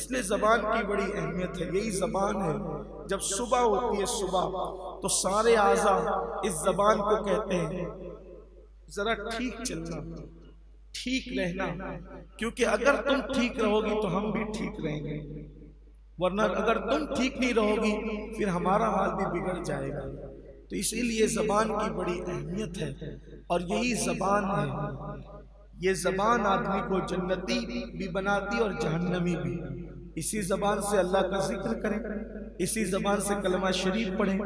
اس لیے زبان کی بڑی اہمیت ہے. یہی زبان ہے جب صبح ہوتی ہے صبح تو سارے اعضاء اس زبان کو کہتے ہیں ذرا ٹھیک چلنا، ٹھیک رہنا، کیونکہ اگر تم ٹھیک رہو گی تو ہم بھی ٹھیک رہیں گے، ورنہ اگر تم ٹھیک نہیں رہو گی پھر ہمارا حال بھی بگڑ جائے گا. تو اسی لیے زبان کی بڑی اہمیت ہے، اور یہی زبان ہے، یہ زبان آدمی کو جنتی بھی بناتی اور جہنمی بھی. اسی زبان سے اللہ کا ذکر کریں، اسی زبان سے کلمہ شریف پڑھیں،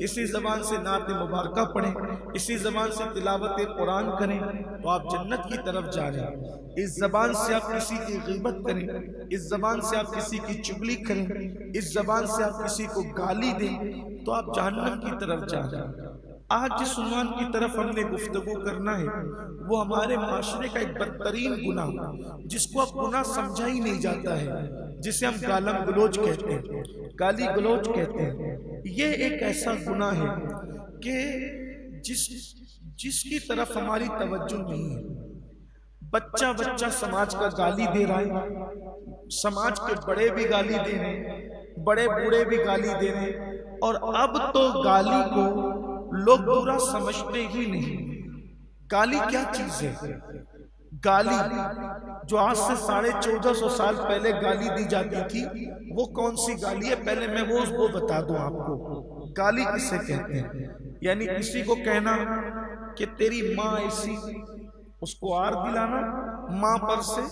اسی زبان سے نعت مبارکہ پڑھیں، اسی زبان سے تلاوت قرآن کریں تو آپ جنت کی طرف جا رہے ہیں. اس زبان سے آپ کسی کی غیبت کریں، اس زبان سے آپ کسی کی چغلی کریں، اس زبان سے آپ کسی کو گالی دیں تو آپ جہنم کی طرف جا رہے ہیں. آج جس عنوان کی طرف ہم نے گفتگو کرنا ہے وہ ہمارے معاشرے کا ایک بدترین گناہ، جس کو اب گناہ سمجھا ہی نہیں جاتا ہے، جسے ہم گالم گلوچ کہتے ہیں، گالی گلوچ کہتے ہیں. یہ ایک ایسا گناہ ہے کہ جس کی طرف ہماری توجہ نہیں ہے. بچہ بچہ سماج کا گالی دے رہا ہے، سماج کے بڑے بھی گالی دے رہے ہیں، بڑے بوڑھے بھی گالی دے رہے ہیں، اور اب تو گالی کو لوگ برا سمجھتے ہی نہیں. گالی کیا چیز ہے؟ گالی جو آج سے 1450 سال پہلے گالی دی جاتی تھی وہ کون سی گالی ہے؟ پہلے میں وہ بتا دوں آپ کو. گالی کسے کہتے ہیں؟ یعنی کسی کو کہنا کہ تیری ماں ایسی، اس کو آر دلانا ماں پر سے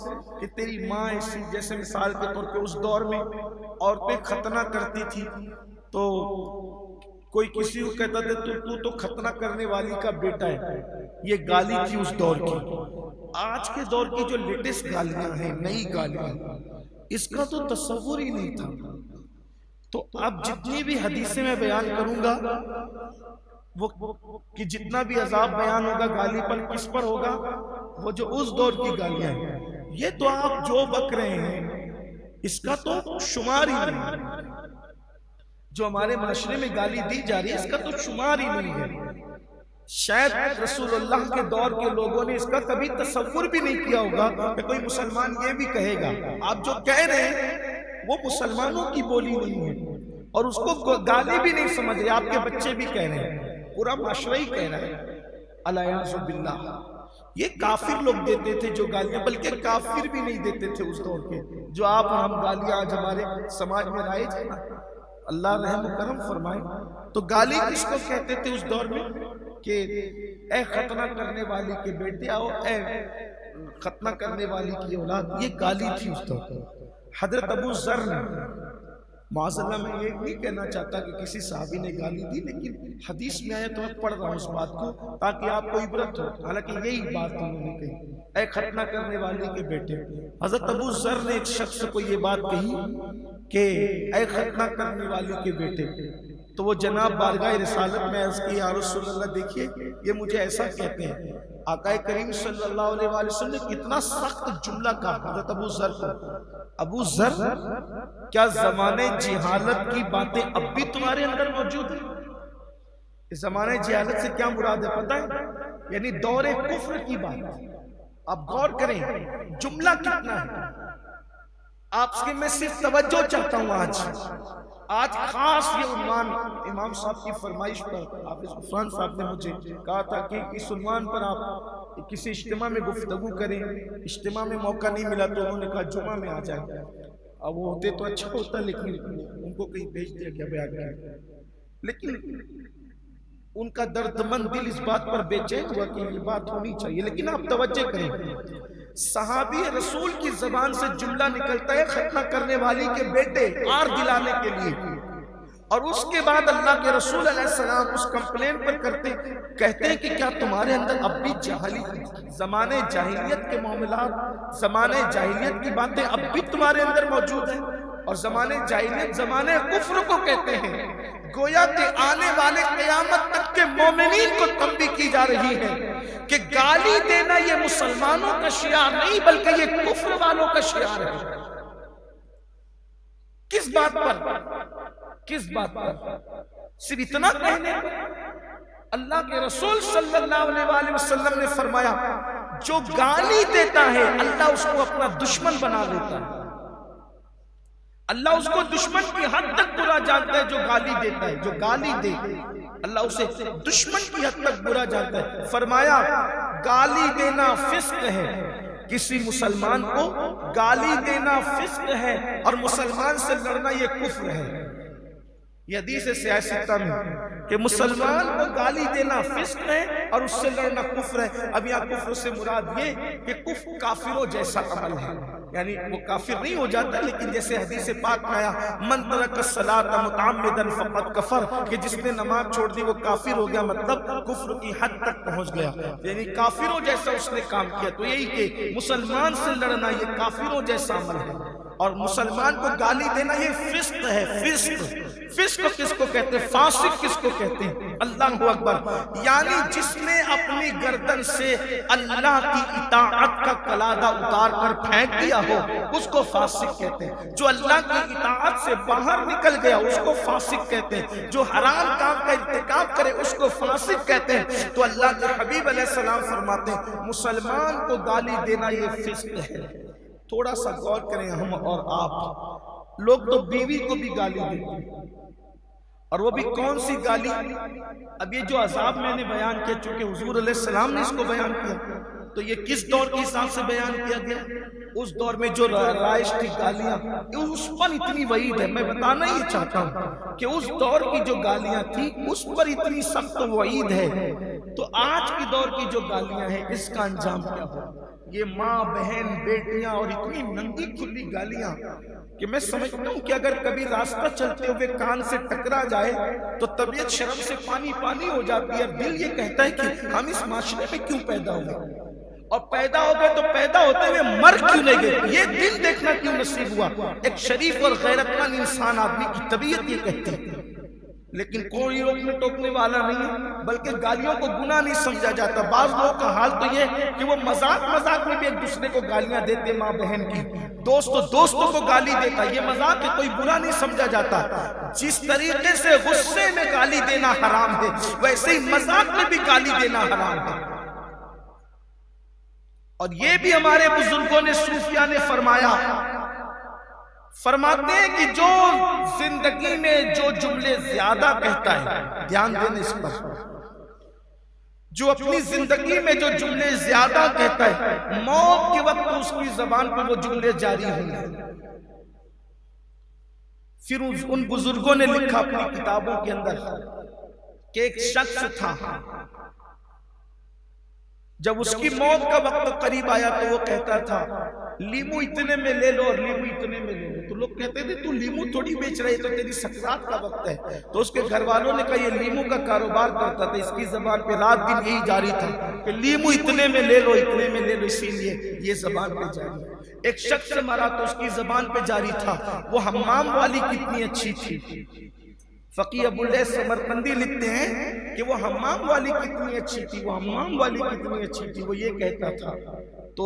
کہ تیری ماں ایسی. جیسے مثال کے طور پہ اس دور میں عورتیں ختنہ کرتی تھی تو کوئی کسی کو کہتا تھا تو ختنہ کرنے والی کا بیٹا ہے. یہ گالی تھی اس دور کی. آج کے دور کی جو لیٹسٹ گالیاں ہیں، نئی گالیاں، اس کا تو تصور ہی نہیں تھا. تو اب جتنی بھی حدیثیں میں بیان کروں گا وہ کہ جتنا بھی عذاب بیان ہوگا گالی پر کس پر ہوگا؟ وہ جو اس دور کی گالیاں ہیں. یہ تو آپ جو بک رہے ہیں اس کا تو شمار ہی نہیں. جو ہمارے معاشرے میں گالی دی جا رہی ہے اس کا تو شمار ہی نہیں ہے. شاید رسول اللہ کے دور کے لوگوں نے اس کا کبھی تصور بھی نہیں کیا ہوگا کہ کوئی مسلمان یہ بھی کہے گا. آپ جو کہہ رہے ہیں وہ مسلمانوں کی بولی نہیں ہے اور اس کو گالی بھی نہیں سمجھ رہے. آپ کے بچے بھی کہہ رہے ہیں، پورا معاشرہ ہی کہہ رہا ہے. الیاذ باللہ. یہ کافر لوگ دیتے تھے جو گالیاں، بلکہ کافر بھی نہیں دیتے تھے اس دور کے جو آپ اور ہم گالیاں آج ہمارے سماج میں رائج ہیں. اللہ رحم و کرم فرمائے. تو گالی کس کو کہتے تھے اس دور میں کہ اے ختنہ کرنے والی کے بیٹے آؤ، اے ختنہ کرنے والی کی اولاد. یہ گالی تھی اس دور. حضرت ابو ذر نے، معاذ اللہ میں یہ نہیں کہنا چاہتا کہ کسی صحابی نے گالی دی، لیکن حدیث میں آیا تو میں پڑھ رہا ہوں اس بات کو تاکہ آپ کو عبرت ہو. حالانکہ یہی بات انہوں نے کہی، اے ختنہ کرنے والی کے بیٹے. حضرت ابو ذر نے ایک شخص کو یہ بات کہی کہ اے ختنہ کرنے والی کے بیٹے، تو وہ جناب بارگاہ رسالت میں عرض کی یا رسول اللہ دیکھیے یہ مجھے ایسا کہتے ہیں. آقا کریم صلی اللہ علیہ وآلہ وسلم نے کتنا سخت جملہ کہا حضرت ابو ذر کو. ابو ذر، کیا زمانے جہالت کی باتیں اب بھی تمہارے اندر موجود ہیں؟ اس زمانے جہالت سے کیا مراد ہے پتہ ہے؟ یعنی دور کفر کی بات. آپ غور کریں جملہ کتنا ہے. آپ سے میں صرف توجہ چاہتا ہوں. آج خاص یہ عنوان امام صاحب کی فرمائش پر حافظ عثمان صاحب نے مجھے کہا تھا کہ اس عنوان پر آپ کسی اجتماع میں گفتگو کریں. اجتماع میں موقع نہیں ملا تو انہوں نے کہا جمعہ میں آ جائیں. اب وہ ہوتے تو اچھا ہوتا لیکن ان کو کہیں بھیج دیا گیا بیان کرنے. لیکن ان کا درد مند دل اس بات پر بے چین ہوا کہ یہ بات ہونی چاہیے. لیکن آپ توجہ کریں، صحابی رسول کی زبان سے جملہ نکلتا ہے ختنہ کرنے والی کے بیٹے، آر دلانے کے لیے، اور اس کے بعد اللہ کے رسول علیہ السلام اس کمپلین پر کہتے ہیں کہ کیا تمہارے اندر اب بھی زمانے جاہلیت کے معاملات، زمانے جاہلیت کی باتیں اب بھی تمہارے اندر موجود ہیں؟ اور زمانے جاہلیت زمانے کفر کو کہتے ہیں. گویا کہ آنے والے قیامت تک کے مومنین کو تنبیہ کی جا رہی ہے کہ گالی دینا یہ مسلمانوں کا شعار نہیں بلکہ یہ کفر والوں کا شعار ہے. کس بات پر؟ کس بات پر؟ صرف اتنا کہنے پر؟ اللہ کے رسول صلی اللہ علیہ وآلہ وسلم نے فرمایا جو گالی دیتا ہے اللہ اس کو اپنا دشمن بنا لیتا ہے. اللہ اس کو دشمن کی حد تک برا جانتا ہے جو گالی دیتا ہے، جو گالی دے اللہ اسے دشمن کی حد تک برا جانتا ہے۔ فرمایا گالی دینا فسق ہے، کسی مسلمان کو گالی دینا فسق ہے، اور مسلمان سے لڑنا یہ کفر ہے۔ یہ حدیث ہے صحیح ستہ میں کہ مسلمان کو گالی دینا فسق ہے اور اس سے لڑنا کفر ہے۔ اب یہاں کفر سے مراد یہ کہ کفر کافروں جیسا عمل ہے، یعنی وہ کافر نہیں ہو جاتا، لیکن جیسے حدیث پاک میں آیا من ترک الصلاۃ متعمدا فقد کفر، کہ جس نے نماز چھوڑ دی وہ کافر ہو گیا، مطلب کفر کی حد تک پہنچ گیا، یعنی کافروں جیسا اس نے کام کیا۔ تو یہی کہ مسلمان سے لڑنا یہ کافروں جیسا عمل ہے، اور مسلمان کو گالی دینا یہ فسق ہے۔ فسق کس کو کہتے ہیں؟ فاسق کس کو کہتے ہیں؟ اللہ اکبر، یعنی جس نے اپنی گردن سے اللہ کی اطاعت کا قلادہ اتار کر پھینک دیا ہو اس کو فاسق کہتے ہیں۔ جو اللہ کی اطاعت سے باہر نکل گیا اس کو فاسق کہتے ہیں۔ جو حرام کام کا ارتکاب کرے اس کو فاسق کہتے ہیں۔ تو اللہ کے حبیب علیہ السلام فرماتے ہیں مسلمان کو گالی دینا یہ فسق ہے۔ تھوڑا سا غور کریں ہم اور آپ، لوگ تو بیوی کو بھی گالی دیتے ہیں، اور وہ بھی کون سی گالی؟ اب یہ جو عذاب میں نے بیان کیا، چونکہ حضور علیہ السلام نے اس کو بیان کیا، تو یہ کس دور کے حساب سے بیان کیا گیا؟ اس دور میں جو رائج تھی گالیاں، اس پر اتنی وعید ہے۔ میں بتانا ہی چاہتا ہوں کہ اس دور کی جو گالیاں تھی اس پر اتنی سخت وعید ہے، تو آج کی دور کی جو گالیاں ہیں اس کا انجام کیا ہو؟ یہ ماں بہن بیٹیاں اور اتنی ننگی کھلی گالیاں کہ میں سمجھتا ہوں کہ اگر کبھی راستہ چلتے ہوئے کان سے ٹکرا جائے تو طبیعت شرم سے پانی پانی ہو جاتی ہے۔ دل یہ کہتا ہے کہ ہم اس معاشرے میں کیوں پیدا ہوئے، اور پیدا ہو گئے تو پیدا ہوتے ہوئے مر کیوں نہیں گئے، یہ دل دیکھنا کیوں نصیب ہوا۔ ایک شریف اور غیرت مند انسان آدمی کی طبیعت یہ کہتی ہے، لیکن کوئی روکنے ٹوکنے والا نہیں ہے، بلکہ گالیوں کو گناہ نہیں سمجھا جاتا۔ بعض لوگوں کا حال تو یہ کہ وہ مذاق میں بھی ایک دوسرے کو گالیاں دیتے، ماں بہن کی، دوستوں کو گالی دیتا، یہ مذاق ہے، کوئی برا نہیں سمجھا جاتا۔ جس طریقے سے غصے میں گالی دینا حرام ہے ویسے ہی مذاق میں بھی گالی دینا حرام ہے۔ اور یہ بھی ہمارے بزرگوں نے صوفیاء نے فرماتے ہیں کہ جو زندگی میں جو جملے زیادہ کہتا ہے، دھیان دینا اس پر، جو اپنی زندگی میں جو جملے زیادہ کہتا ہے موت کے وقت اس کی زبان پر وہ جملے جاری ہوں گے۔ پھر ان بزرگوں نے لکھا اپنی کتابوں کے اندر کہ ایک شخص تھا، جب اس کی موت کا وقت قریب آیا تو وہ کہتا تھا لیمو اتنے میں لے لو اور لیمو اتنے میں لے لو۔ تو لوگ کہتے تھے تو لیمو تھوڑی بیچ رہے تو تیری سکرات کا وقت ہے۔ تو اس کے گھر والوں نے کہا یہ لیمو کا کاروبار کرتا تھا، اس کی زبان پہ رات دن یہی جاری تھا کہ لیمو اتنے میں لے لو اتنے میں لے لو، اسی لیے یہ زبان پہ جاری ہے۔ ایک شخص مرا تو اس کی زبان پہ جاری تھا وہ حمام والی کتنی اچھی تھی۔ فقیہ ابو اللیث سمرقندی لکھتے ہیں کہ وہ حمام والی کتنی اچھی تھی، وہ حمام والی کتنی اچھی تھی، وہ یہ کہتا تھا۔ تو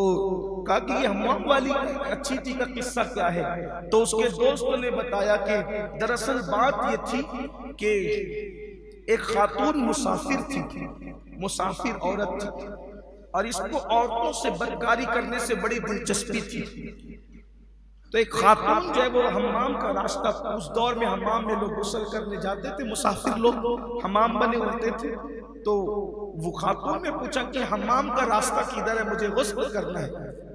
کہا کہ یہ حمام والی اچھی تھی کا قصہ کیا ہے؟ تو اس کے دوستوں نے بتایا کہ دراصل بات یہ تھی کہ ایک خاتون مسافر تھی، مسافر عورت تھی، اور اس کو عورتوں سے بدکاری کرنے سے بڑی دلچسپی تھی۔ تو ایک خاتون جو ہے وہ حمام کا راستہ، اس دور میں حمام میں لوگ غسل کرنے جاتے تھے، مسافر لوگ حمام بنے ہوتے تھے، تو وہ خاتون نے پوچھا کہ حمام کا راستہ کدھر ہے، مجھے غسل کرنا ہے۔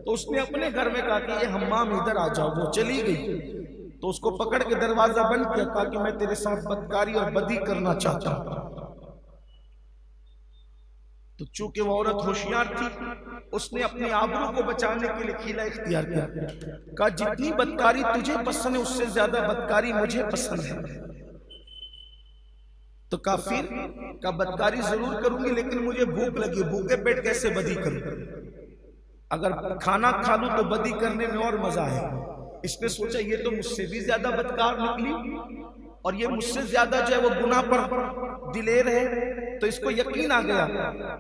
تو اس نے اپنے گھر میں کہا کہ یہ حمام ادھر آ جاؤ، وہ چلی گئی۔ تو اس کو پکڑ کے دروازہ بند کیا، کہا کہ میں تیرے ساتھ بدکاری اور بدی کرنا چاہتا ہوں۔ تو چونکہ وہ عورت ہوشیار تھی اس نے اپنی آبرو کو بچانے کے لیے حیلہ اختیار کیا، کہا جتنی بدکاری تجھے پسند ہے اس سے زیادہ بدکاری مجھے پسند ہے۔ تو کافر کا بدکاری ضرور کروں گی لیکن مجھے بھوک لگی، بھوکے پیٹ کیسے بدی کروں؟ اگر کھانا کھا لوں تو بدی کرنے میں اور مزہ ہے۔ اس نے سوچا یہ تو مجھ سے بھی زیادہ بدکار نکلی اور یہ مجھ سے زیادہ جو ہے وہ گناہ پر دلیر ہے۔ تو اس کو یقین آ گیا،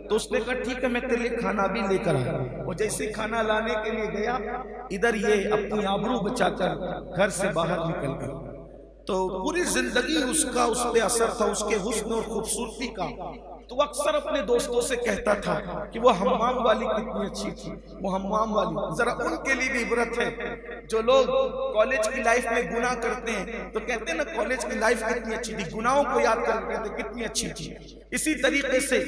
تو اس نے کہا ٹھیک ہے میں تیرے لیے کھانا بھی لے کر آیا۔ وہ جیسے کھانا لانے کے لیے گیا، ادھر یہ اپنی آبرو بچا کر گھر سے باہر نکل گیا۔ تو پوری زندگی اس پہ اثر تھا اس کے حسن اور خوبصورتی کا. تو وہ اکثر اپنے دوستوں سے کہتا تھا کہ وہ حمام والی کتنی اچھی تھی, وہ حمام والی. ذرا ان کے لیے بھی عبرت ہے جو لوگ کالج کی لائف میں گناہ کرتے ہیں تو کہتے ہیں نا کالج کی لائف کتنی اچھی تھی, گناہوں کو یاد کر کے کہتے کتنی اچھی تھی. اسی طریقے سے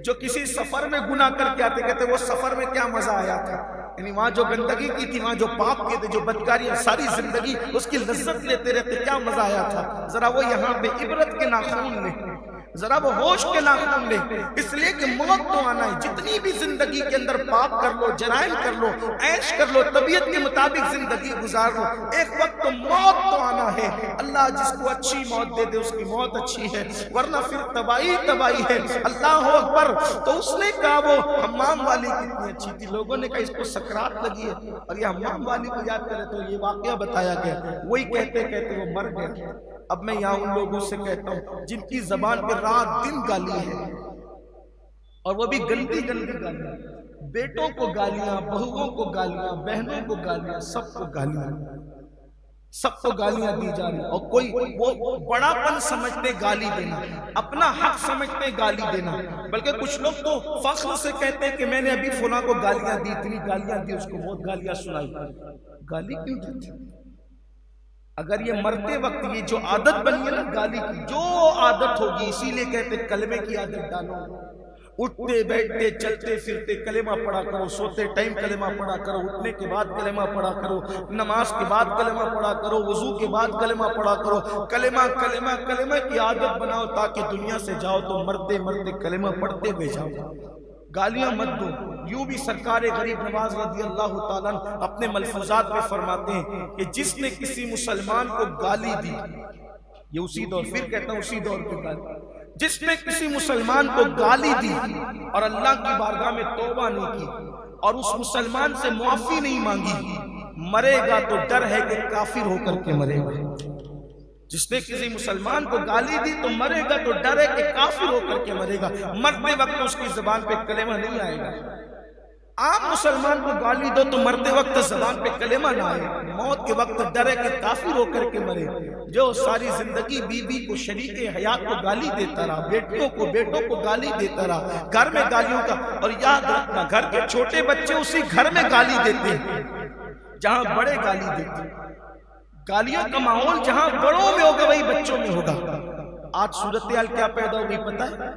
جو کسی سفر میں گناہ کر کے آتے کہتے وہ سفر میں کیا مزہ آیا تھا, یعنی وہاں جو گندگی کی تھی, وہاں جو پاپ کے تھے, جو بدکاریاں, ساری زندگی اس کی لذت لیتے رہتے, کیا مزہ آیا تھا. ذرا وہ یہاں پہ عبرت کے ناخون لے, ذرا وہ ہوش کے ناخون لے, اس لیے کہ موت تو آنا ہے. جتنی بھی زندگی کے اندر پاپ کر لو, جرائم کر لو, عیش کر لو, طبیعت کے مطابق زندگی گزار لو, ایک وقت تو موت تو آنا ہے. اللہ جس کو اچھی موت دے دے اس کی موت اچھی ہے, ورنہ پھر تباہی تباہی ہے. اللہ اکبر. تو اس نے کہا وہ حمام والی کتنی اچھی تھی. لوگوں نے کہا اس کو سکرات لگی ہے, اور یہ حمام والی کو یاد کرے تو یہ واقعہ بتایا گیا. وہی کہتے کہتے وہ مر گیا. اب میں یہاں ان لوگوں سے کہتا ہوں جن کی زبان پہ رات دن گالی ہے, اور وہ بھی گندی گندی گالیاں, بیٹوں کو گالیاں, بہووں کو گالیاں, بہنوں کو گالیاں, سب کو گالیاں, سب کو گالیاں دی جا رہی. اور کوئی وہ بڑا پن سمجھتے گالی دینا, اپنا حق سمجھتے گالی دینا. بلکہ کچھ لوگ تو فخر سے کہتے ہیں کہ میں نے ابھی فلاں کو گالیاں دی, اتنی گالیاں دی, اس کو بہت گالیاں سنائی. گالی کیوں دیتے؟ اگر یہ مرتے وقت یہ جو عادت بنی ہے نا گالی کی, جو عادت ہوگی, اسی لیے کہتے کلمے کی عادت ڈالو. اٹھتے بیٹھتے چلتے پھرتے کلمہ پڑھا کرو, سوتے ٹائم کلمہ پڑھا کرو, اٹھنے کے بعد کلمہ پڑھا کرو, نماز کے بعد کلمہ پڑھا کرو, وضو کے بعد کلمہ پڑھا کرو. کلمہ کلمہ کلمہ کی عادت بناؤ تاکہ دنیا سے جاؤ تو مرتے مرتے کلمہ پڑھتے ہوئے جاؤ. گالیاں مت دو. یوں بھی سرکار غریب نواز رضی اللہ تعالیٰ اپنے ملفوظات میں فرماتے ہیں کہ جس نے کسی مسلمان کو گالی دی, یہ اسی دور, پھر کہتا ہوں اسی دور کی گالی, جس نے کسی مسلمان کو گالی دی اور اللہ کی بارگاہ میں توبہ نہیں کی اور اس مسلمان سے معافی نہیں مانگی, مرے گا تو ڈر ہے کہ کافر ہو کر کے مرے گا. جس نے کسی مسلمان کو گالی دی تو مرے گا تو ڈر ہے کہ کافر ہو کر کے مرے گا. مرتے وقت اس کی زبان پہ کلمہ نہیں آئے گا. آپ مسلمان کو گالی دو تو مرتے وقت زبان پہ کلمہ نہ آئے, موت کے وقت ڈر ہے کہ کافر ہو کر کے مرے. جو ساری زندگی بیوی کو, شریک حیات کو گالی دیتا رہا, بیٹیوں کو, بیٹوں کو گالی دیتا رہا, گھر میں گالیوں کا. اور یاد رکھنا گھر کے چھوٹے بچے اسی گھر میں گالی دیتے ہیں جہاں بڑے گالی دیتے ہیں. گالیوں کا ماحول جہاں بڑوں میں ہوگا وہی بچوں میں ہوگا. آج صورتحال کیا پیدا ہوگی پتہ ہے؟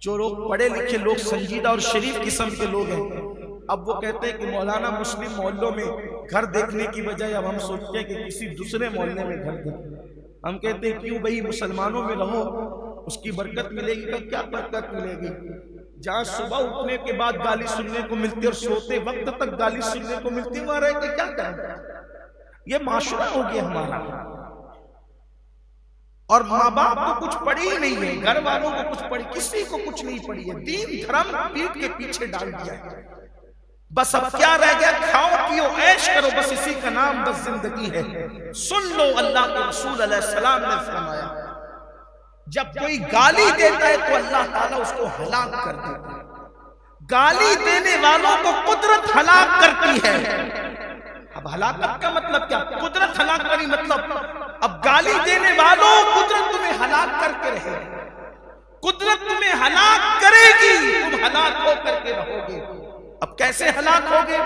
جو لوگ پڑھے لکھے لوگ, سنجیدہ اور شریف قسم کے لوگ ہیں, اب وہ کہتے ہیں کہ مولانا مسلم محلوں میں گھر دیکھنے کی بجائے اب ہم سوچتے ہیں کہ کسی دوسرے محلے میں گھر دیکھیں. ہم کہتے ہیں کیوں بھئی, مسلمانوں میں رہو, اس کی برکت ملے گی. کہ کیا برکت ملے گی؟ جہاں صبح اٹھنے کے بعد گالی سننے کو ملتی اور سوتے وقت تک گالی سننے کو ملتی, وہاں رہ کے کیا کریں؟ یہ معاشرہ ہو گیا ہمارا. اور ماں باپ کو کچھ پڑھی ہی نہیں ہے, گھر والوں کو کچھ پڑھی, کسی کو کچھ نہیں پڑھی ہے. دین دھرم پیٹ کے پیچھے ڈال دیا ہے. بس اب کیا رہ گیا؟ کھاؤ پیو عیش کرو, بس اسی کا نام بس زندگی ہے. سن لو اللہ کے رسول علیہ السلام نے فرمایا جب کوئی گالی دیتا ہے تو اللہ تعالیٰ اس کو ہلاک کر دیتا ہے. گالی دینے والوں کو قدرت ہلاک کرتی ہے. اب ہلاکت کا مطلب کیا؟ قدرت ہلاک کری مطلب اب گالی دینے والوں قدرت تمہیں ہلاک کر کے رہے گی, قدرت تمہیں ہلاک کرے گی, تم ہلاک ہو کر کے رہو گے. اب کیسے ہلاک ہوگے؟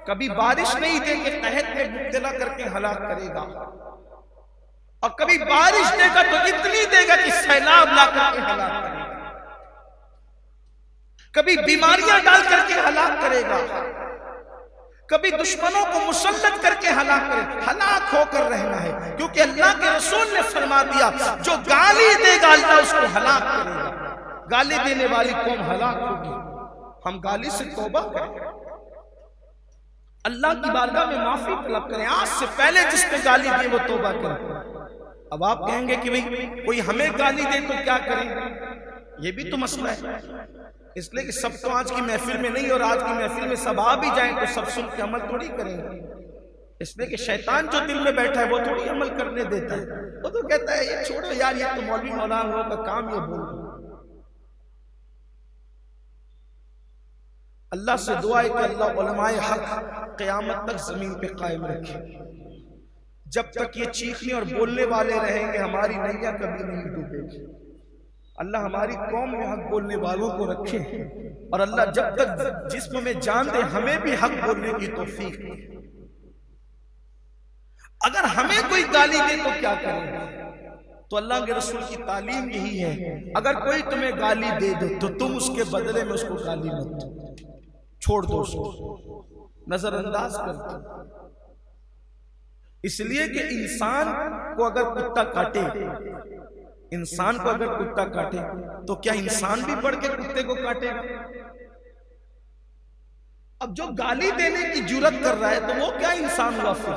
کبھی بارش نہیں دے کے قحط میں مبتلا کر کے ہلاک کرے گا, اور کبھی بارش دے گا تو اتنی دے گا کہ سیلاب لا کر کے ہلاک کرے گا. کبھی بیماریاں ڈال کر کے ہلاک کرے گا, کبھی دشمنوں کو مسلط کر کے ہلاک کرے. ہلاک ہو کر رہنا ہے, کیونکہ اللہ کے رسول نے فرما دیا جو گالی دے گا اللہ اس کو ہلاک کرے گا. گالی دینے والی قوم ہلاک ہوگی. ہم گالی سے توبہ کریں, اللہ کی بارگاہ میں معافی طلب کریں. آج سے پہلے جس نے گالی دی وہ توبہ کریں. اب آپ کہیں گے کہ بھئی کوئی ہمیں گالی دے تو کیا کریں؟ یہ بھی تو مسئلہ ہے. اس لیے کہ سب تو آج کی محفل میں نہیں, اور آج کی محفل میں سب آ بھی جائیں تو سب سن کے عمل تھوڑی کریں گے. اس لیے کہ شیطان جو دل میں بیٹھا ہے وہ تھوڑی عمل کرنے دیتا ہے. وہ تو کہتا ہے یہ چھوڑو یار, یہ تو مولوی مولانا کا کام یہ بول. اللہ سے دعا ہے کہ اللہ علماء حق قیامت تک زمین پہ قائم رکھے. جب تک یہ چیخنے اور بولنے والے رہیں گے ہماری نیا کبھی نہیں ڈوبے گی۔ اللہ ہماری قوم میں حق بولنے والوں کو رکھے، اور اللہ جب تک جسم میں جان دے ہمیں بھی حق بولنے کی توفیق دے۔ اگر ہمیں کوئی گالی دے تو کیا کریں گے؟ تو اللہ کے رسول کی تعلیم یہی ہے، اگر کوئی تمہیں گالی دے دے تو تم اس کے بدلے میں اس کو گالی مت دو، چھوڑ دو اس کو، نظر انداز کر دو۔ اس لیے کہ انسان کو اگر کتا کاٹے تو کیا انسان بھی بڑھ کے کتے کو کاٹے گا؟ اب جو گالی دینے کی جرات کر رہا ہے تو وہ کیا انسان ہوا پھر؟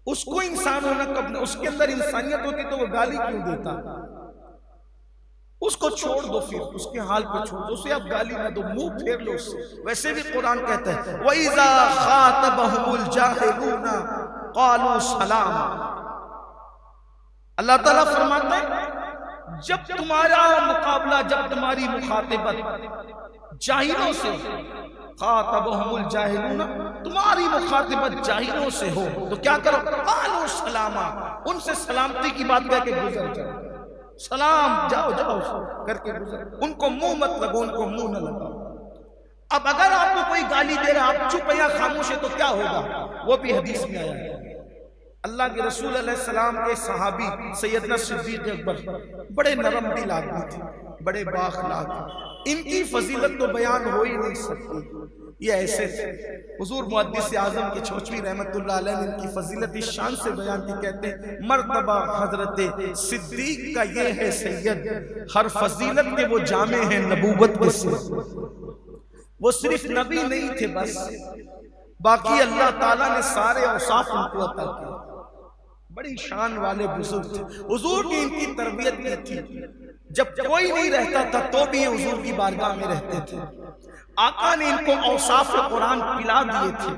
اس کو انسان ہونا کب نہیں؟ اس کے اندر انسانیت ہوتی تو وہ گالی کیوں دیتا؟ اس کو چھوڑ دو، پھر اس کے حال پہ چھوڑ دو، اسے اب گالی نہ دو، منہ پھیر لو اس سے۔ ویسے بھی قرآن کہتا ہے وَإِذَا خَاطَبَهُمُ الْجَاهِلُونَ قَالُوا سَلَامًا۔ اللہ تعالیٰ فرماتا ہے جب تمہارا مقابلہ، جب تمہاری مخاطبت جاہلوں سے، خاطبہم الجاہلون، تمہاری مخاطبت جاہلوں سے ہو تو کیا کرو؟ قالوا سلاما، ان سے سلامتی کی بات کہہ کے گزر جاؤ، سلام، جاؤ کر کے گزر، ان کو منہ مت لگو، ان کو منہ نہ لگاؤ۔ اب اگر آپ کو کوئی گالی دے رہا، آپ چپ یا خاموش ہے تو کیا ہوگا؟ وہ بھی حدیث میں آیا ہے۔ اللہ کے رسول علیہ السلام کے صحابی سیدنا صدیق اکبر بڑے نرم دل آدمی تھے، بڑے بااخلاق، ان کی فضیلت تو بیان ہو ہی نہیں سکتی، یہ ایسے تھے۔ حضور محدث اعظم کے چھوچوی رحمت اللہ علیہ نے ان کی فضیلت اس شان سے بیان کی، کہتے ہیں مرتبہ حضرت صدیق کا یہ ہے سید، ہر فضیلت کے وہ جامع ہیں نبوت کے سے، وہ صرف نبی نہیں تھے بس، باقی اللہ تعالیٰ نے سارے اوصاف ان کو عطا کیے، بڑی شان والے بزرگ تھے۔ حضور کی ان کی تربیت کی تھی، جب کوئی نہیں رہتا تھا تو بھی یہ حضور کی بارگاہ میں رہتے تھے۔ آقا نے ان کو اوصاف قرآن پلا دیے تھے،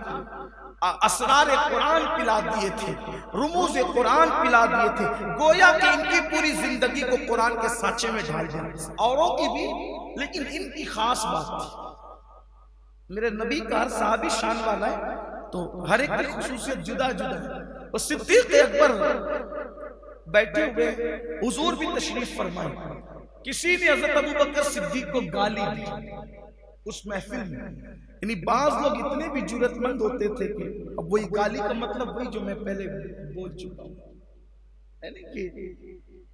اسرار قرآن پلا دیے تھے، رموز قرآن پلا دیے تھے، گویا کہ ان کی پوری زندگی کو قرآن کے سانچے میں ڈھال دیا، اوروں کی بھی، لیکن ان کی خاص بات تھی۔ میرے نبی کا ہر صحابی شان والا ہے تو ہر ایک کی خصوصیت جدا جدا ہے۔ اور صدیق اکبر بیٹھے ہوئے، حضور بھی تشریف فرمائے، کسی نے حضرت ابوبکر صدیق کو گالی دی اس محفل میں، یعنی بعض لوگ اتنے بھی جرأت مند ہوتے تھے کہ اب وہی گالی کا مطلب وہی جو میں پہلے بول چکا ہوں، یعنی کہ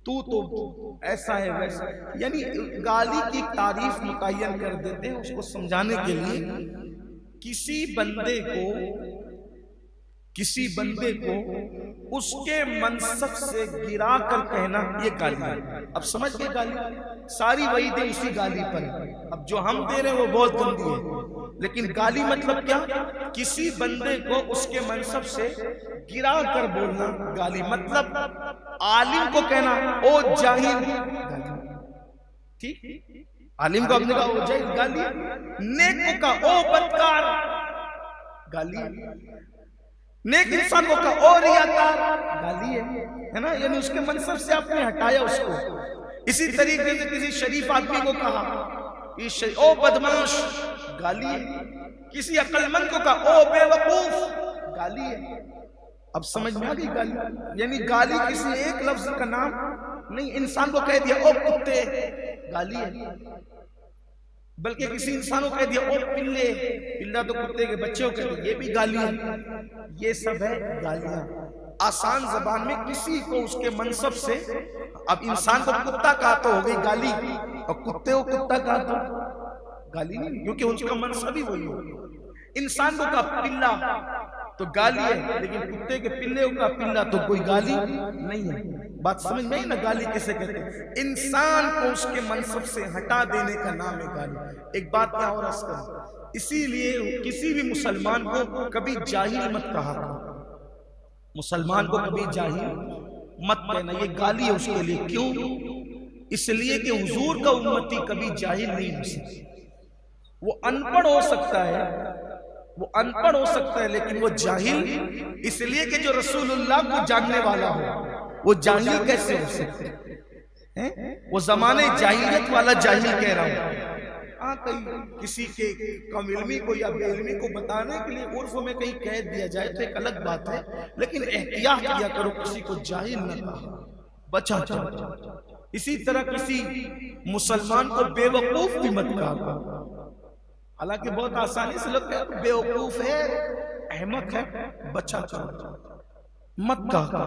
تو ایسا ہے ویسا، یعنی گالی کی تعریف متعین کر دیتے ہیں اس کو سمجھانے کے لیے۔ کسی بندے کو اس کے منصب سے گرا کر کہنا یہ گالی ہے۔ اب سمجھ گئے گالی؟ ساری وعیدیں اسی گالی پر ہیں۔ اب جو ہم دے رہے ہیں وہ بہت گندی ہے، لیکن گالی مطلب کیا؟ کسی بندے کو اس کے منصب سے گرا کر بولنا گالی، مطلب عالم کو کہنا او جاہل، ٹھیک؟ عالم کو اپنے کہا او جاہل گالی، نیک کو کہا او بدکار گالی، نیک انسان کو کہا او ریاکار گالی ہے نا، یعنی اس کے منصب سے آپ نے ہٹایا اس کو۔ اسی طریقے سے کسی شریف آدمی کو کہا او بدماش گالی ہے، کسی عقل مند کو کہا او بے وقوف گالی ہے۔ اب سمجھ میں آ گئی گالی؟ یعنی گالی کسی ایک لفظ کا نام نہیں، انسان کو کہہ دیا او کتے گالی ہے، بلکہ کسی انسان کو کہہ دیا او پلے، پلہ تو کتے کے بچے کو کہتے ہیں، یہ بھی گالی ہے۔ یہ سب ہے گالیاں آسان زبان میں، کسی کو اس کے منصب سے۔ اب انسان کو کتا کہا تو ہو گئی گالی، اور کتے کو کتا کہا تو گالی نہیں، کیونکہ اس کا منصب ہی وہی ہو۔ انسان کو کہا پلہ تو گالی ہے، لیکن کتے کے پلے کا پلہ تو کوئی گالی نہیں ہے۔ بات سمجھ میں نا گالی کسے کہتے ہیں؟ انسان کو اس کے منصب سے ہٹا دینے کا نام ہے گالی۔ ایک بات میں اور عرض کروں، اسی لیے کسی بھی مسلمان کو کبھی جاہل مت کہا کرو، مسلمان کو کبھی جاہل مت کہنا، یہ گالی ہے اس کے لیے۔ کیوں؟ اس لیے کہ حضور کا امتی کبھی جاہل نہیں ہو سکتا۔ وہ ان پڑھ ہو سکتا ہے، وہ ان پڑھ ہو سکتا ہے، لیکن وہ جاہل اس لیے کہ جو رسول اللہ کو جاننے والا ہو وہ جاہل کیسے ہو سکتا ہے؟ وہ زمانے جاہلیت والا جاہل کہہ رہا ہوں، ہاں کہیں کسی کے کم علمی کو یا بے علمی کو بتانے کے لیے عرف میں کہیں کہہ دیا جائے تو ایک الگ بات ہے، لیکن احتیاط کیا کرو، کسی کو جاہل نہ کہو، بچا جاؤ۔ اسی طرح کسی مسلمان کو بے وقوف بھی مت کہا، حالانکہ بہت آسانی سے لوگ کہتے ہیں بے وقوف ہے، احمق ہے، بچا جاؤ، مت کہا۔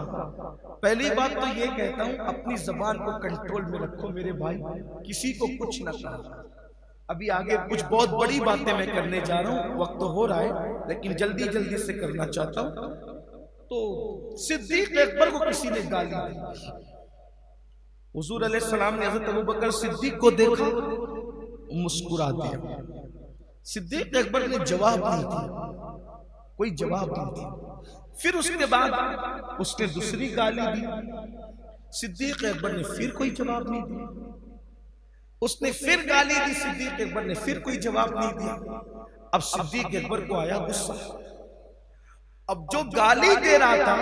پہلی بات تو یہ کہتا ہوں اپنی زبان کو کنٹرول میں رکھو میرے بھائی، کسی کو کچھ نہ کہا۔ ابھی آگے کچھ بہت بڑی باتیں میں کرنے جا رہا ہوں، وقت تو ہو رہا ہے لیکن جلدی جلدی سے کرنا چاہتا ہوں۔ تو صدیق اکبر کو کسی نے گالی دی، حضور علیہ السلام نے حضرت ابوبکر صدیق کو دیکھا، مسکرا دیا۔ صدیق اکبر نے جواب نہیں دیا، کوئی جواب نہیں دیا۔ پھر اس کے بعد اس نے دوسری گالی دی، صدیق اکبر نے پھر کوئی جواب نہیں دیا۔ اس نے پھر گالی دی، صدیق اکبر نے پھر کوئی جواب نہیں دیا۔ اب صدیق اکبر کو آیا غصہ، اب جو گالی دے رہا تھا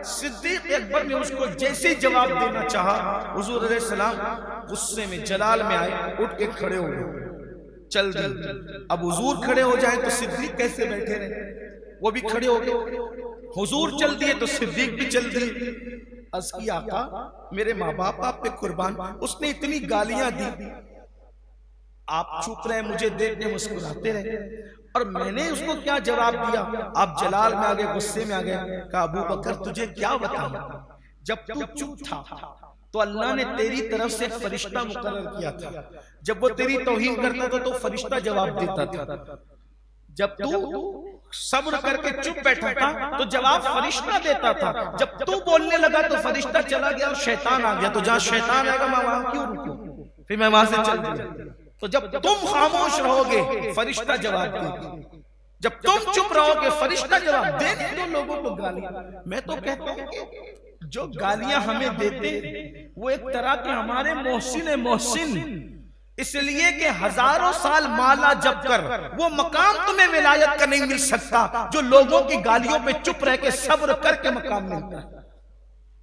صدیق اکبر نے اس کو جیسے جواب دینا چاہا، حضور علیہ السلام غصے میں جلال میں آئے، اٹھ کے کھڑے ہو گئے، چل دی۔ اب حضور کھڑے ہو جائیں تو صدیق کیسے بیٹھے رہے، وہ بھی کھڑے ہو گئے۔ حضور چل دیے تو صدیق بھی چل دیے۔ عرض کی آقا میرے ماں باپ آپ پہ قربان، اس نے اتنی گالیاں دی، آپ چپ رہے، مجھے دیکھ کے مسکراتے رہے، اور میں نے اس کو کیا جواب دیا؟ آپ جلال میں آگے، غصے میں آگے، کہا ابو بکر تجھے کیا بتاؤں، جب تو چپ تھا تو اللہ نے تیری طرف سے ایک فرشتہ مقرر کیا تھا، جب وہ تیری توہین کرتا تھا تو فرشتہ جواب دیتا تھا، جب تو صبر کر کے چپ بیٹھا تھا تو جواب فرشتہ دیتا تھا، جب تو بولنے لگا تو فرشتہ چلا گیا اور شیطان آ گیا، تو جہاں شیطان آئے گا میں وہاں کیوں رکوں، پھر میں وہاں سے چل دیا۔ تو جب تم خاموش رہو گے فرشتہ جواب دے گا، جب تم چپ رہو گے فرشتہ جواب دے دو لوگوں کو گالیاں۔ میں تو کہتا ہوں کہ جو گالیاں ہمیں دیتے وہ ایک طرح کے ہمارے محسن، اس لیے کہ ہزاروں سال مالا جپ کر وہ مقام تمہیں ولایت کا نہیں مل سکتا جو لوگوں کی گالیوں پہ چپ رہ کے صبر کر کے مقام ملتا ہے،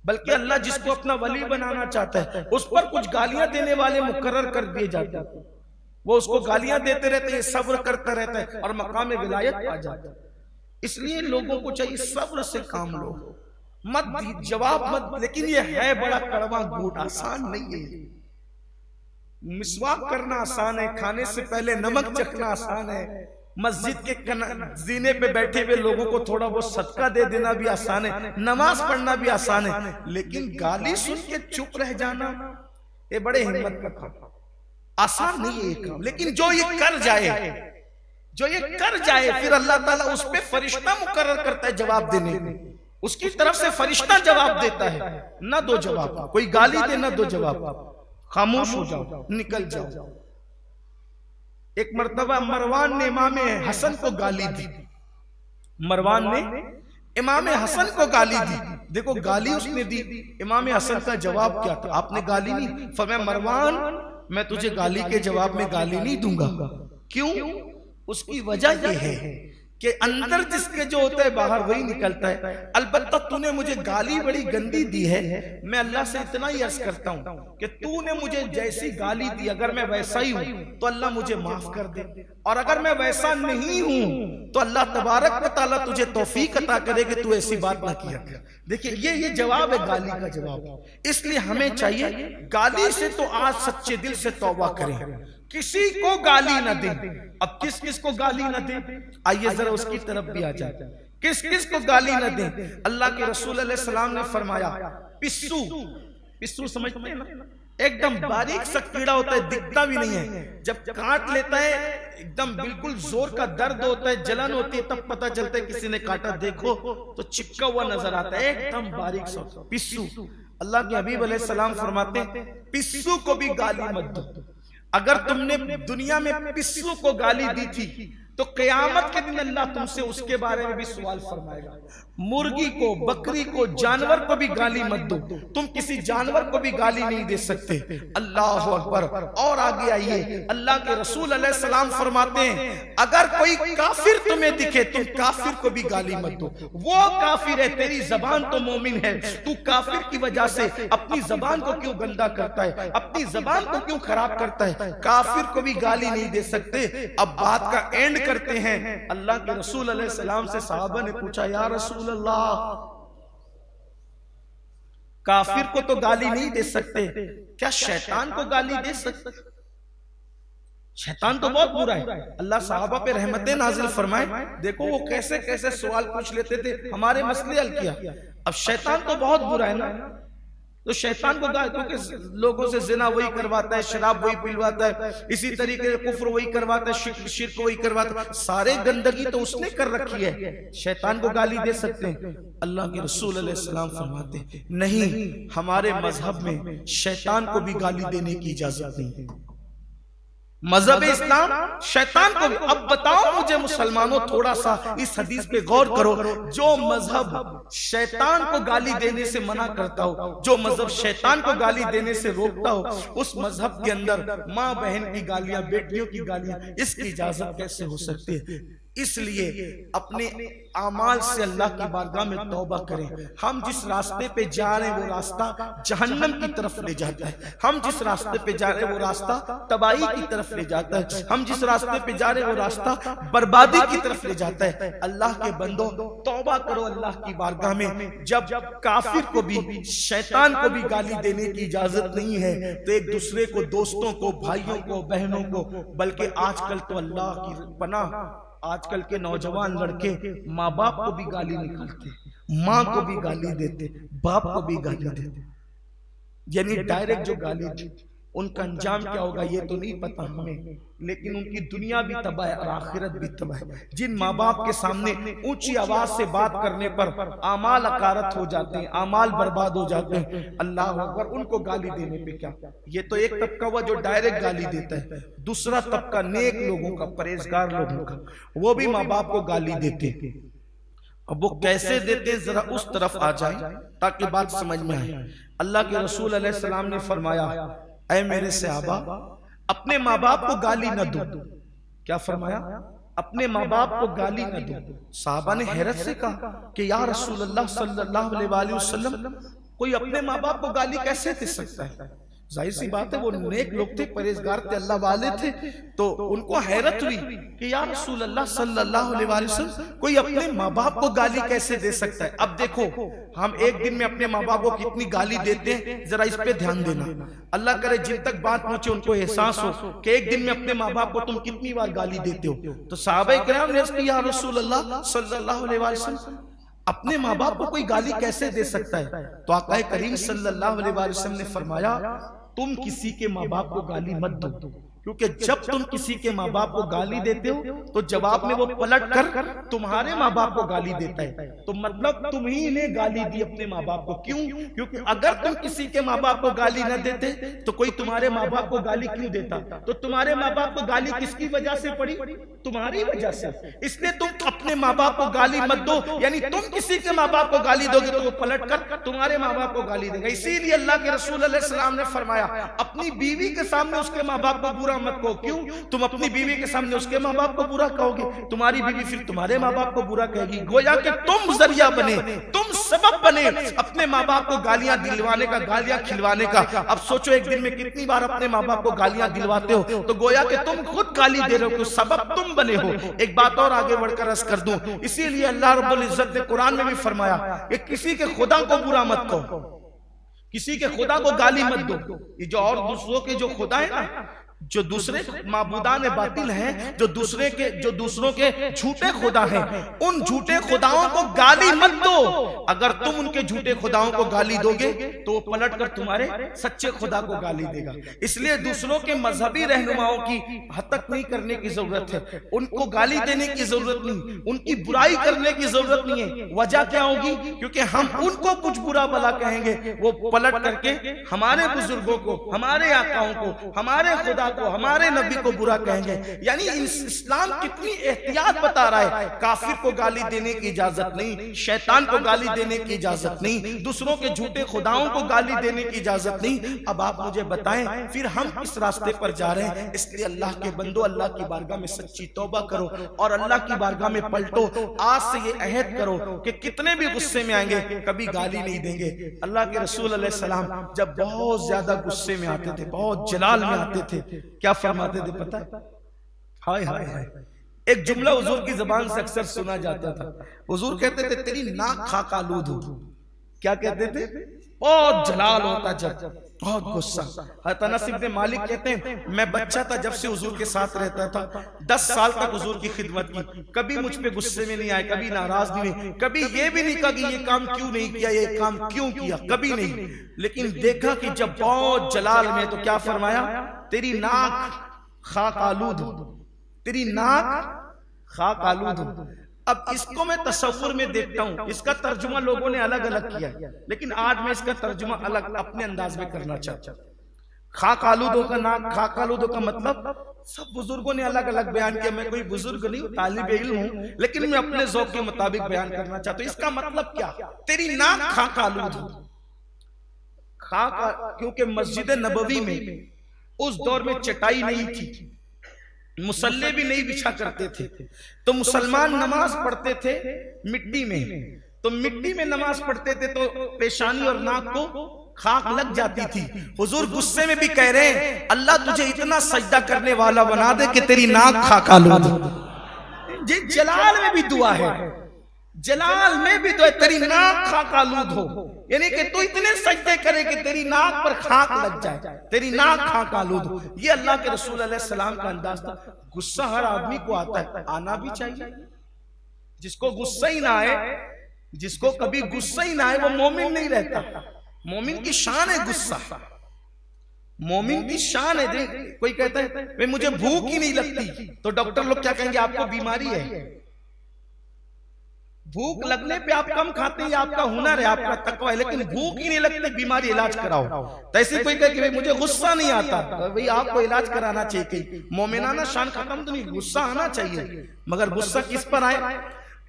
بلکہ اللہ جس کو اپنا ولی بنانا چاہتا ہے اس پر کچھ گالیاں دینے والے مقرر کر دیے جاتے ہیں، وہ اس کو گالیاں دیتے رہتے ہیں، صبر کرتا رہتا ہے اور مقام ولایت پا جاتا ہے۔ اس لیے لوگوں کو چاہیے صبر سے کام لو، مت جواب مت، لیکن یہ ہے بڑا کڑوا گھونٹ، آسان نہیں ہے۔ مسواک کرنا آسان ہے، کھانے سے پہلے نمک چکھنا آسان ہے، مسجد کے زینے پہ بیٹھے ہوئے لوگوں کو تھوڑا وہ صدقہ دے دینا بھی آسان ہے، نماز پڑھنا بھی آسان ہے، لیکن گالی سن کے چپ رہ جانا یہ بڑے ہمت کا کام، آسان نہیں ہے یہ کام۔ لیکن جو یہ کر جائے پھر اللہ تعالیٰ اس پہ فرشتہ مقرر کرتا ہے جواب دینے، اس کی طرف سے فرشتہ جواب دیتا ہے، نہ دو جواب، کوئی گالی دے نہ دو جواب، خاموش ہو جاؤ، نکل جاؤ۔ ایک مرتبہ مروان نے امام حسن کو گالی دی، مروان نے امام حسن کو گالی دی، دیکھو گالی اس نے دی، امام حسن کا جواب کیا تھا؟ آپ نے گالی نہیں، فرمایا مروان میں تجھے گالی کے جواب میں گالی نہیں دوں گا، کیوں؟ اس کی وجہ یہ ہے کہ اندر جس کے جو ہوتا ہے باہر وہی نکلتا ہے، البتہ تو نے مجھے گالی بڑی گندی دی ہے، میں اللہ سے اتنا ہی عرض کرتا ہوں کہ تو نے مجھے جیسی گالی دی اگر میں ویسا ہی ہوں تو اللہ مجھے معاف کر دے، اور اگر میں ویسا نہیں ہوں تو اللہ تبارک و تعالیٰ تجھے توفیق عطا کرے کہ تو ایسی بات نہ کیا کر۔ دیکھیں یہ جواب ہے گالی کا جواب، اس لیے ہمیں چاہیے گالی سے تو آج سچے دل سے توبہ کریں، کسی کو گالی نہ دیں۔ اب کس کس کو گالی نہ دیں، آئیے ذرا اس کی طرف بھی آ جاتے ہیں، کس کس کو گالی نہ دیں۔ اللہ کے رسول علیہ السلام نے فرمایا پسو سمجھتے ہیں نا، ایک دم باریک سا کیڑا ہوتا ہے، دکھتا بھی نہیں ہے، جب کاٹ لیتا ہے ایک دم بالکل زور کا درد ہوتا ہے، جلن ہوتی ہے، تب پتہ چلتا ہے کسی نے کاٹا، دیکھو تو چپکا ہوا نظر آتا ہے، ایک دم باریک سا پسو۔ اللہ کے حبیب علیہ السلام فرماتے ہیں پسو کو بھی گالی مت دو، اگر تم نے دنیا میں پسو کو گالی دی تھی تو قیامت کے دن اللہ تم سے اس کے بارے میں بھی سوال فرمائے گا. مرغی کو، بکری کو، جانور کو بھی گالی مت دو. تم کسی جانور کو بھی گالی نہیں دے سکتے. اللہ اکبر. اور آگے آئیے، اللہ کے رسول علیہ السلام فرماتے ہیں اگر کوئی کافر تمہیں دکھے تم کافر کو بھی گالی مت دو. وہ کافر ہے، تیری زبان تو مومن ہے، تو کافر کی وجہ سے اپنی زبان کو کیوں گندا کرتا ہے، اپنی زبان کو کیوں خراب کرتا ہے؟ کافر کو بھی گالی نہیں دے سکتے. اب بات کا اینڈ کرتے ہیں. اللہ کے رسول علیہ السلام سے صحابہ نے پوچھا یا رسول اللہ، کافر کو تو گالی نہیں دے سکتے، کیا شیطان کو گالی دے سکتے؟ شیطان تو بہت برا ہے. اللہ صحابہ پہ رحمتیں نازل فرمائے. دیکھو وہ کیسے کیسے سوال پوچھ لیتے تھے، ہمارے مسئلے حل کیا. اب شیطان تو بہت برا ہے نا، تو شیطان کو کیونکہ لوگوں سے زنا وہی کرواتا ہے، شراب وہی پلواتا ہے، اسی طریقے سے کفر وہی کرواتا ہے، شرک وہی کرواتا ہے، سارے گندگی تو اس نے کر رکھی ہے. شیطان کو گالی دے سکتے ہیں؟ اللہ کے رسول علیہ السلام فرماتے ہیں نہیں، ہمارے مذہب میں شیطان کو بھی گالی دینے کی اجازت نہیں ہے. مذہب اسلام شیطان کو بھی. اب بتاؤ مجھے مسلمانوں، تھوڑا سا اس حدیث پہ غور کرو. جو مذہب شیطان کو گالی دینے سے منع کرتا ہو، جو مذہب شیطان کو گالی دینے سے روکتا ہو، اس مذہب کے اندر ماں بہن کی گالیاں، بیٹیوں کی گالیاں، اس کی اجازت کیسے ہو سکتی ہے؟ اس لیے اپنے اعمال سے اللہ کی بارگاہ میں توبہ کریں. ہم جس راستے پہ جا رہے ہیں وہ راستہ جہنم کی طرف لے جاتا ہے. ہم جس راستے پہ جا رہے ہیں وہ راستہ تباہی کی طرف لے جاتا ہے. ہم جس راستے پہ جا رہے ہیں وہ راستہ بربادی کی طرف لے جاتا ہے. اللہ کے بندوں، توبہ کرو اللہ کی بارگاہ میں. جب کافر کو بھی، شیطان کو بھی گالی دینے کی اجازت نہیں ہے تو ایک دوسرے کو، دوستوں کو، بھائیوں کو، بہنوں کو، بلکہ آج کل تو اللہ کی پناہ، آج کل کے نوجوان لڑکے ماں باپ کو بھی گالی نکالتے، ماں کو بھی گالی دیتے، باپ کو بھی گالی دیتے. یعنی ڈائریکٹ جو گالی دی، ان کا انجام کیا ہوگا یہ تو نہیں پتا ہمیں، لیکن ان کی دنیا بھی تباہ ہے اور آخرت بھی تباہ ہے. جن ماں باپ کے سامنے اونچی آواز سے بات کرنے پر اعمال اکارت ہو جاتے ہیں، اعمال برباد ہو جاتے ہیں، اللہ اکبر، ان کو گالی دینے پہ کیا. یہ تو ایک طبقہ ہوا جو ڈائریکٹ گالی دیتا ہے. دوسرا طبقہ نیک لوگوں کا، پرہیزگار لوگوں کا، وہ بھی ماں باپ کو گالی دیتے. اب وہ کیسے دیتے ذرا اس طرف آ جائیں تاکہ بات سمجھ میں آئے. اللہ کے رسول علیہ السلام نے فرمایا اے میرے صحابہ، اپنے ماں باپ کو گالی نہ دو. کیا فرمایا؟ اپنے ماں باپ کو گالی نہ دو. صحابہ نے حیرت سے کہا کہ یا رسول اللہ صلی اللہ علیہ وآلہ وسلم، کوئی اپنے ماں باپ کو گالی کیسے دے سکتا ہے؟ ظاہر سی بات ہے وہ نیک لوگ تھے، پرہیزگار تھے، اللہ والے تھے، تو ان کو حیرت ہوئی کہ یا رسول اللہ صلی اللہ علیہ وآلہ وسلم، کوئی اپنے ماں باپ کو گالی کیسے دے سکتا ہے؟ اب دیکھو ہم ایک دن میں اپنے ماں باپ کو کتنی گالی دیتے ہیں، ذرا اس پہ دھیان دینا. اللہ کرے جن تک بات پہنچے ان کو احساس ہو کہ ایک دن میں اپنے ماں باپ کو تم کتنی بار گالی دیتے ہو. تو صحابہ کرام نے عرض کی یا رسول اللہ صلی اللہ علیہ وآلہ وسلم، اپنے ماں باپ کو کوئی گالی کیسے دے سکتا ہے؟ تو آقا کریم صلی اللہ علیہ وآلہ وسلم نے فرمایا تم کسی کے ماں باپ کو گالی مت دو، کیونکہ جب تم کسی کے ماں باپ کو گالی دیتے ہو تو جواب میں وہ پلٹ کر تمہارے ماں باپ کو گالی دیتا ہے. تو مطلب تم ہی نے گالی دی اپنے ماں باپ کو. کیوں؟ کیونکہ اگر تم کسی کے ماں باپ کو گالی نہ دیتے تو کوئی تمہارے ماں باپ کو گالی کیوں دیتا؟ تو تمہارے ماں باپ کو گالی کس کی وجہ سے پڑی؟ تمہاری وجہ سے. اس لیے تم اپنے ماں باپ کو گالی مت دو. یعنی تم کسی کے ماں باپ کو گالی دو گے تو وہ پلٹ کر تمہارے ماں باپ کو گالی دے گا. اسی لیے اللہ کے رسول علیہ السلام نے فرمایا اپنی بیوی کے سامنے اس کے ماں باپ کو برا مت کہو. کیوں؟ تم اپنی بیوی کے سامنے اس کے ماں باپ کو برا کہو گے، تمہاری بیوی پھر تمہارے ماں باپ کو برا کہے گی. گویا کہ تم ذریعہ بنے، تم سبب بنے اپنے ماں باپ کو گالیاں دلوانے کا، گالیاں کھلوانے کا. اب سوچو ایک دن میں کتنی بار اپنے ماں باپ کو گالیاں دلواتے ہو. تو گویا کہ تم خود گالی دے رہے ہو، سبب تم بنے ہو. ایک بات اور آگے بڑھ کر عرض کر دوں، اسی لیے اللہ رب العزت نے قرآن میں بھی فرمایا کہ کسی کے خدا کو برا مت کہو، کسی کے خدا کو گالی مت دو. یہ جو اور دوسروں کے جو خدا ہے نا، جو دوسرے معبودان باطل ہیں، جو دوسروں کے جھوٹے خدا ہیں، ان جھوٹے خداؤں کو گالی مت دو. اگر تم ان کے جھوٹے خداؤں کو گالی دو گے تو وہ پلٹ کر تمہارے سچے خدا کو گالی دے گا. اس لیے دوسروں کے مذہبی رہنماؤں کی حتک نہیں کرنے کی ضرورت ہے، ان کو گالی دینے کی ضرورت نہیں، ان کی برائی کرنے کی ضرورت نہیں ہے. وجہ کیا ہوگی؟ کیونکہ ہم ان کو کچھ برا بلا کہیں گے، وہ پلٹ کر کے ہمارے بزرگوں کو، ہمارے آقاؤں کو، ہمارے خدا کو ہمارے نبی کو برا کہیں گے. یعنی اسلام کتنی احتیاط بتا رہا ہے. کافر کو گالی دینے کی اجازت نہیں, شیطان کو گالی دینے کی اجازت نہیں, دوسروں کے جھوٹے خداؤں کو گالی دینے کی اجازت نہیں. اب آپ مجھے بتائیں پھر ہم کس راستے پر جا رہے ہیں؟ اس لیے اللہ کے بندو, اللہ کی بارگاہ میں سچی توبہ کرو اور اللہ کی بارگاہ میں پلٹو. آج سے یہ عہد کرو کہ کتنے بھی غصے میں آئیں گے کبھی گالی نہیں دیں گے. اللہ کے رسول علیہ السلام جب بہت زیادہ غصے میں آتے تھے, بہت جلال میں آتے تھے, کیا فرماتے تھے پتہ ہے؟ ہائے ہائے ہائے. ایک جملہ حضور کی زبان سے اکثر سنا جاتا تھا. حضور کہتے تھے تیری ناک خاک آلود ہو. کیا کہتے تھے؟ بہت جلال ہوتا جب, بہت غصہ. حضرت انس بن مالک کہتے ہیں میں بچہ تھا جب سے حضور کے ساتھ رہتا تھا, 10 سال تک حضور کی خدمت کی, کبھی مجھ پہ غصے میں نہیں آئے, کبھی ناراض نہیں ہوئے, کبھی یہ بھی نہیں کہا کہ یہ کام کیوں نہیں کیا, یہ کام کیوں کیا, کبھی نہیں. لیکن دیکھا کہ جب بہت جلال میں تو کیا فرمایا؟ تیری ناک خاک آلود ہو, تیری ناک خاک آلود ہو. اب اس کو میں تصور میں دیکھتا ہوں, اس کا ترجمہ لوگوں نے الگ الگ کیا, لیکن آج میں اس کا ترجمہ الگ اپنے انداز میں کرنا چاہتا ہوں. خاک آلودوں کا ناک خاک آلودوں کا مطلب سب بزرگوں نے الگ الگ بیان کیا. میں کوئی بزرگ نہیں ہوں, طالب علم ہوں, لیکن میں اپنے ذوق کے مطابق بیان کرنا چاہتا ہوں. اس کا مطلب کیا؟ تیری ناک خاک آلود ہو. خاک, کیونکہ مسجد نبوی میں اس دور میں چٹائی نہیں تھی, مصلے بھی نہیں بچھا کرتے تھے, تو مسلمان نماز پڑھتے تھے مٹی میں. تو مٹی میں نماز پڑھتے تھے تو پیشانی اور ناک کو خاک لگ جاتی تھی. حضور غصے میں بھی کہہ رہے ہیں اللہ تجھے اتنا سجدہ کرنے والا بنا دے کہ تیری ناک خاک آلود ہو. جلال میں بھی دعا ہے, جلال میں بھی دعا ہے تیری ناک خاک آلود ہو. یعنی کہ تو اتنے سجدے کرے کہ تیری ناک پر خاک لگ جائے, تیری ناک خاک آلود ہو. یہ اللہ کے رسول علیہ السلام کا انداز تھا. غصہ ہر آدمی کو آتا ہے, آنا بھی چاہیے. جس کو غصہ ہی نہ آئے, جس کو کبھی غصہ ہی نہ آئے وہ مومن نہیں رہتا. مومن کی شان ہے غصہ, مومن کی شان ہے. کوئی کہتا ہے مجھے بھوک ہی نہیں لگتی, تو ڈاکٹر لوگ کیا کہیں گے؟ آپ کو بیماری ہے. بھوک لگنے پہ آپ کم کھاتے ہیں, آپ کا ہنر ہے, آپ کا تقوی ہے, لیکن بھوک ہی نہیں لگتی, بیماری علاج کراؤ. تو ایسے کوئی کہے کہ مجھے غصہ نہیں آتا, بھئی آپ کو علاج کرانا چاہیے. مومنانہ شان ختم تو نہیں, غصہ آنا چاہیے, مگر غصہ کس پر آئے؟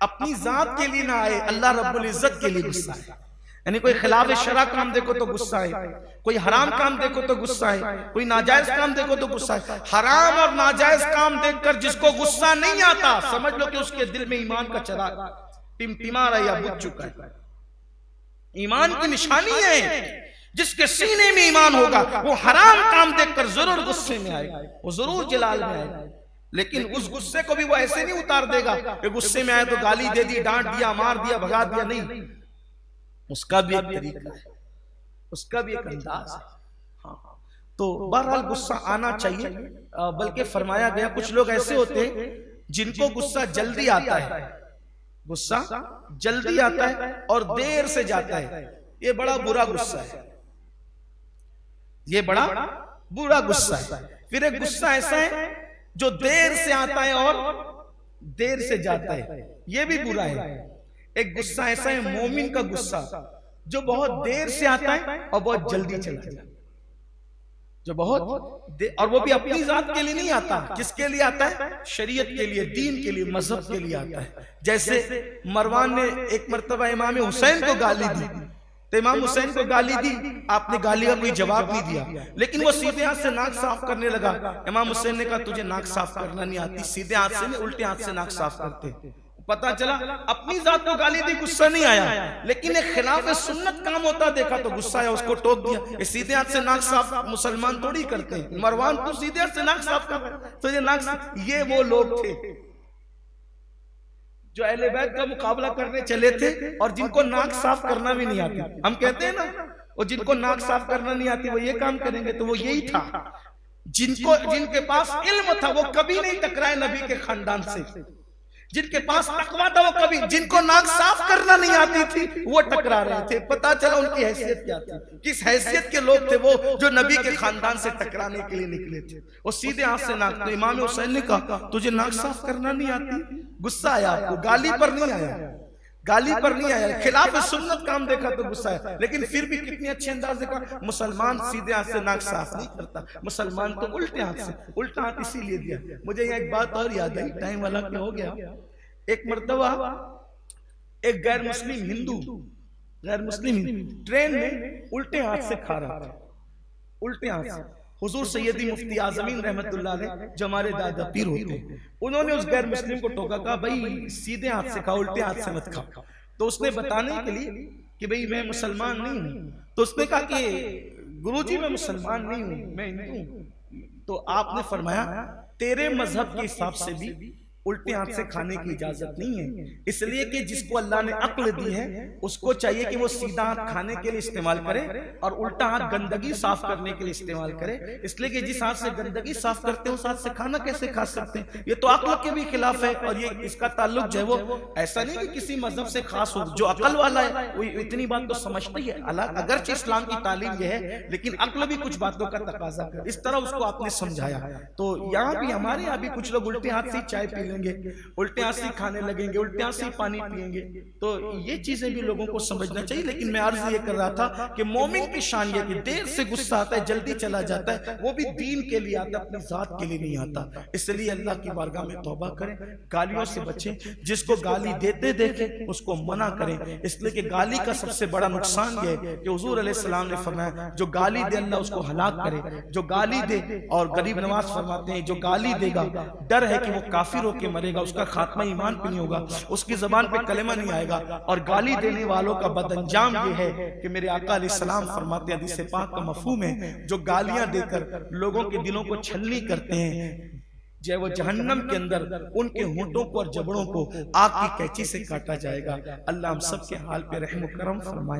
اپنی ذات کے لیے نہ آئے, اللہ رب العزت کے لیے غصہ آئے. یعنی کوئی خلاف شرع کام دیکھو تو غصہ آئے, کوئی حرام کام دیکھو تو غصہ آئے, کوئی ناجائز کام دیکھو تو غصہ آئے. حرام اور ناجائز کام دیکھ کر جس کو غصہ نہیں آتا, سمجھ لو کہ اس کے دل میں ایمان کا چراغ ٹمٹما رہا یا بجھ چکا ہے. ایمان کی نشانی ہے, جس کے سینے میں ایمان ہوگا وہ حرام کام دیکھ کر ضرور غصے میں آئے گا, وہ ضرور جلال میں آئے گا. لیکن اس غصے کو بھی وہ ایسے نہیں اتار دے گا کہ غصے میں آئے تو گالی دے دی, ڈانٹ دیا, مار دیا, بھگا دیا. نہیں, اس کا بھی ایک طریقہ ہے, اس کا بھی ایک انداز ہے. تو بہرحال غصہ آنا چاہیے. بلکہ فرمایا گیا کچھ لوگ ایسے ہوتے ہیں جن کو غصہ جلدی آتا ہے, غصہ جلدی آتا ہے اور دیر سے جاتا ہے. یہ بڑا برا غصہ ہے, یہ بڑا برا غصہ ہے. پھر ایک غصہ ایسا ہے جو دیر سے آتا ہے اور دیر سے جاتا ہے, یہ بھی برا ہے. ایک غصہ ایسا ہے مومن کا غصہ جو بہت دیر سے آتا ہے اور بہت جلدی چلا جاتا ہے, جو بہت اور وہ بھی اپنی ذات کے لیے نہیں آتا. کس کے لیے آتا ہے؟ شریعت کے لیے, دین کے لیے, مذہب کے لیے آتا ہے. جیسے مروان نے ایک مرتبہ امام حسین کو گالی دی, تو امام حسین کو گالی دی, آپ نے گالی کا کوئی جواب نہیں دیا, لیکن وہ سیدھے ہاتھ سے ناک صاف کرنے لگا. امام حسین نے کہا تجھے ناک صاف کرنا نہیں آتی, سیدھے ہاتھ سے نہیں الٹے ہاتھ سے ناک صاف کرتے. پتا چلا اپنی ذات کو گالی دی, غصہ نہیں آیا, لیکن ایک خلاف سنت کام ہوتا دیکھا تو غصہ آیا, اس کو ٹوک دیا. یہ سیدھے ہاتھ سے ناک صاف مسلمان تھوڑی کرتے ہیں. مروان تو سیدھے ہاتھ سے ناک صاف کر رہا, تو یہ ناک صاف. یہ وہ لوگ تھے جو اہل بیت کا مقابلہ کرنے چلے تھے اور جن کو ناک صاف کرنا بھی نہیں آتی. ہم کہتے ہیں نا, اور جن کو ناک صاف کرنا نہیں آتی وہ یہ کام کریں گے, تو وہ یہی تھا. جن کے پاس علم تھا وہ کبھی نہیں ٹکرائے نبی کے خاندان سے, جن کے پاس تقویٰ تھا وہ کبھی, جن کو ناک صاف کرنا نہیں آتی تھی وہ ٹکرا رہے تھے. پتا چلا ان کی حیثیت کیا تھی, کس حیثیت کے لوگ تھے وہ جو نبی کے خاندان سے ٹکرانے کے لیے نکلے تھے. وہ سیدھے ہاتھ سے ناک. تو امام حسین نے کہا تجھے ناک صاف کرنا نہیں آتی. غصہ آیا آپ کو, گالی پر نہیں آیا, گالی پر نہیں آیا، خلاف سنت کام دیکھا تو غصہ ہے، لیکن پھر بھی کتنے اچھے انداز کا مسلمان سیدھے ہاتھ سے ناک صاف نہیں کرتا، مسلمان تو الٹے ہاتھ سے، الٹا ہاتھ اسی لیے دیا۔ مجھے یہاں ایک بات اور یاد آئی، ٹائم والا کیا ہو گیا، ایک مرتبہ ایک غیر مسلم ہندو ٹرین میں الٹے ہاتھ سے کھا رہا تھا، الٹے ہاتھ سے۔ حضور سیدی مفتی اعظمین رحمت اللہ علیہ جو ہمارے دادا پیر ہوتے ہیں، انہوں نے اس غیر مسلم کو ٹوکا، کہا بھائی سیدھے ہاتھ سے کھاؤ، الٹے ہاتھ سے مت کھاؤ۔ تو اس نے بتانے کے لیے کہ بھئی میں مسلمان نہیں ہوں، تو اس نے کہا کہ گرو جی میں مسلمان نہیں ہوں، میں ہندو ہوں۔ تو آپ نے فرمایا تیرے مذہب کے حساب سے بھی الٹے ہاتھ سے کھانے کی اجازت نہیں ہے، اس لیے کہ جس کو اللہ نے عقل دی ہے اس کو چاہیے کہ وہ سیدھا ہاتھ کھانے کے لیے استعمال کرے اور الٹا ہاتھ گندگی صاف کرنے کے لیے استعمال کرے، اس لیے کہ جس ہاتھ سے گندگی صاف کرتے ہیں اس ہاتھ سے کھانا کیسے کھا سکتے ہیں؟ یہ تو عقل کے بھی خلاف ہے، اور یہ اس کا تعلق جو ہے وہ ایسا نہیں کہ کسی مذہب سے خاص ہو، جو عقل والا ہے وہ اتنی بات تو سمجھتا ہی ہے، اگرچہ اسلام کی تعلیم یہ ہے لیکن عقل بھی کچھ باتوں کا تقاضا کر، اس طرح اس کو آپ نے سمجھایا۔ تو یہاں بھی ہمارے یہاں بھی کچھ لوگ الٹے ہاتھ سے چائے پی لیں گے، الٹے ہاتھ سے کھانے لگیں گے، الٹے ہاتھ سے پانی پئیں گے، تو یہ چیزیں بھی لوگوں کو سمجھنا چاہیے۔ لیکن میں عرض یہ کر رہا تھا کہ مومن کی شان یہ کہ دیر سے غصہ آتا ہے، جلدی چلا جاتا ہے، وہ بھی دین کے لیے آتا ہے، اپنی ذات کے لیے نہیں آتا۔ اس لیے اللہ کی بارگاہ میں توبہ کریں، گالیوں سے بچیں، جس کو گالی دیتے دیکھیں اس کو منع کریں، اس لیے کہ گالی کا سب سے بڑا نقصان یہ ہے کہ حضور علیہ السلام نے فرمایا جو گالی دے اللہ اس کو ہلاک کرے، جو گالی دے، اور غریب نواز فرماتے ہیں جو گالی دے گا ڈر ہے کہ وہ کافر ہو کے مرے گا، اس کا خاتمہ ایمان پہ نہیں ہوگا، اس کی زبان پہ کلمہ نہیں آئے گا، اور گالی دینے والوں کا بد انجام یہ ہے کہ میرے آقا علیہ السلام فرماتے ہیں، حدیث پاک کا مفہوم ہے، جو گالیاں دے کر لوگوں کے دلوں کو چھلنی کرتے ہیں، جو وہ جہنم کے اندر ان کے ہونٹوں کو اور جبڑوں کو آگ کی کینچی سے کاٹا جائے گا۔ اللہ ہم سب کے حال پہ رحم و کرم فرمائے۔